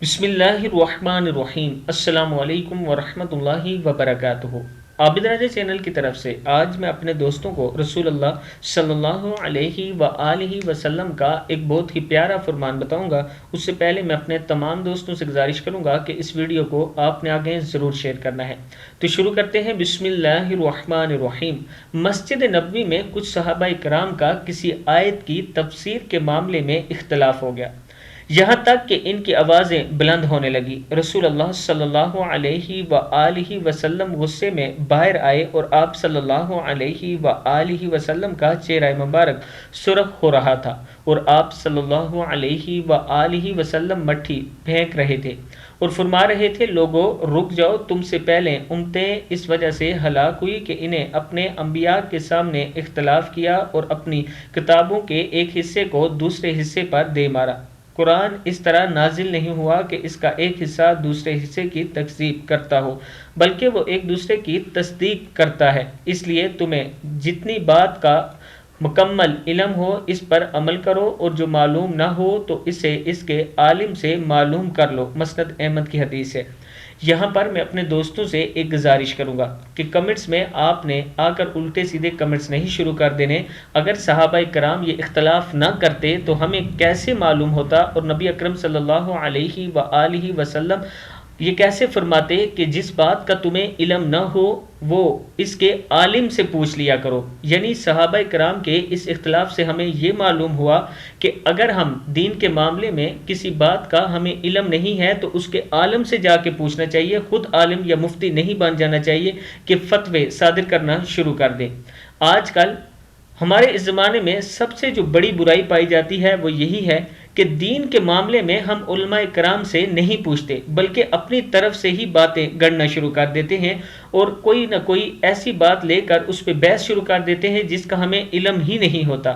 بسم اللہ الرحمن الرحیم۔ السلام علیکم ورحمۃ اللہ وبرکاتہ۔ عابد راجہ چینل کی طرف سے آج میں اپنے دوستوں کو رسول اللہ صلی اللہ علیہ وآلہ وسلم کا ایک بہت ہی پیارا فرمان بتاؤں گا۔ اس سے پہلے میں اپنے تمام دوستوں سے گزارش کروں گا کہ اس ویڈیو کو آپ نے آگے ضرور شیئر کرنا ہے۔ تو شروع کرتے ہیں۔ بسم اللہ الرحمن الرحیم۔ مسجد نبوی میں کچھ صحابہ کرام کا کسی آیت کی تفسیر کے معاملے میں اختلاف ہو گیا، یہاں تک کہ ان کی آوازیں بلند ہونے لگی۔ رسول اللہ صلی اللہ علیہ وآلہ وسلم غصے میں باہر آئے اور آپ صلی اللہ علیہ وآلہ وسلم کا چہرہ مبارک سرخ ہو رہا تھا اور آپ صلی اللہ علیہ وآلہ وسلم مٹھی پھینک رہے تھے اور فرما رہے تھے، لوگو رک جاؤ، تم سے پہلے امتیں اس وجہ سے ہلاک ہوئی کہ انہیں اپنے انبیاء کے سامنے اختلاف کیا اور اپنی کتابوں کے ایک حصے کو دوسرے حصے پر دے مارا۔ قرآن اس طرح نازل نہیں ہوا کہ اس کا ایک حصہ دوسرے حصے کی تکذیب کرتا ہو، بلکہ وہ ایک دوسرے کی تصدیق کرتا ہے۔ اس لیے تمہیں جتنی بات کا مکمل علم ہو اس پر عمل کرو، اور جو معلوم نہ ہو تو اسے اس کے عالم سے معلوم کر لو۔ مسند احمد کی حدیث ہے۔ یہاں پر میں اپنے دوستوں سے ایک گزارش کروں گا کہ کمنٹس میں آپ نے آ کر الٹے سیدھے کمنٹس نہیں شروع کر دینے۔ اگر صحابہ کرام یہ اختلاف نہ کرتے تو ہمیں کیسے معلوم ہوتا، اور نبی اکرم صلی اللہ علیہ وآلہ وسلم یہ کیسے فرماتے کہ جس بات کا تمہیں علم نہ ہو وہ اس کے عالم سے پوچھ لیا کرو؟ یعنی صحابہ کرام کے اس اختلاف سے ہمیں یہ معلوم ہوا کہ اگر ہم دین کے معاملے میں کسی بات کا ہمیں علم نہیں ہے تو اس کے عالم سے جا کے پوچھنا چاہیے، خود عالم یا مفتی نہیں بن جانا چاہیے کہ فتوے صادر کرنا شروع کر دیں۔ آج کل ہمارے اس زمانے میں سب سے جو بڑی برائی پائی جاتی ہے وہ یہی ہے کہ دین کے معاملے میں ہم علماء کرام سے نہیں پوچھتے، بلکہ اپنی طرف سے ہی باتیں گڑنا شروع کر دیتے ہیں اور کوئی نہ کوئی ایسی بات لے کر اس پہ بحث شروع کر دیتے ہیں جس کا ہمیں علم ہی نہیں ہوتا۔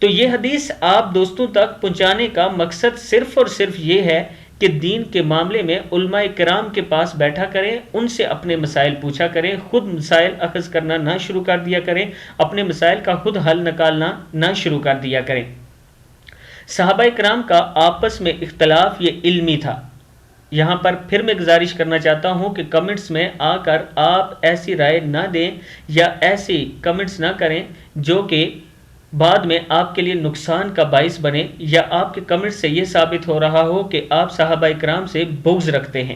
تو یہ حدیث آپ دوستوں تک پہنچانے کا مقصد صرف اور صرف یہ ہے کہ دین کے معاملے میں علماء کرام کے پاس بیٹھا کریں، ان سے اپنے مسائل پوچھا کریں، خود مسائل اخذ کرنا نہ شروع کر دیا کریں، اپنے مسائل کا خود حل نکالنا نہ شروع کر دیا کریں۔ صحابہ کرام کا آپس میں اختلاف یہ علمی تھا۔ یہاں پر پھر میں گزارش کرنا چاہتا ہوں کہ کمنٹس میں آ کر آپ ایسی رائے نہ دیں یا ایسی کمنٹس نہ کریں جو کہ بعد میں آپ کے لیے نقصان کا باعث بنے، یا آپ کے کمنٹ سے یہ ثابت ہو رہا ہو کہ آپ صحابہ کرام سے بغض رکھتے ہیں۔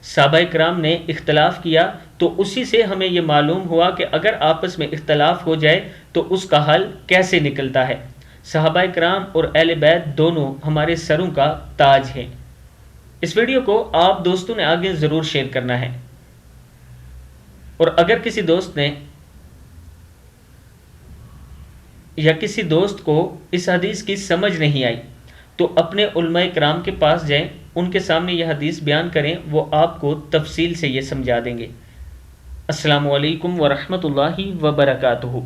صحابہ کرام نے اختلاف کیا تو اسی سے ہمیں یہ معلوم ہوا کہ اگر آپس میں اختلاف ہو جائے تو اس کا حل کیسے نکلتا ہے۔ صحابہ کرام اور اہل بیت دونوں ہمارے سروں کا تاج ہیں۔ اس ویڈیو کو آپ دوستوں نے آگے ضرور شیئر کرنا ہے، اور اگر کسی دوست نے یا کسی دوست کو اس حدیث کی سمجھ نہیں آئی تو اپنے علماء کرام کے پاس جائیں، ان کے سامنے یہ حدیث بیان کریں، وہ آپ کو تفصیل سے یہ سمجھا دیں گے۔ السلام علیکم ورحمۃ اللہ وبرکاتہ۔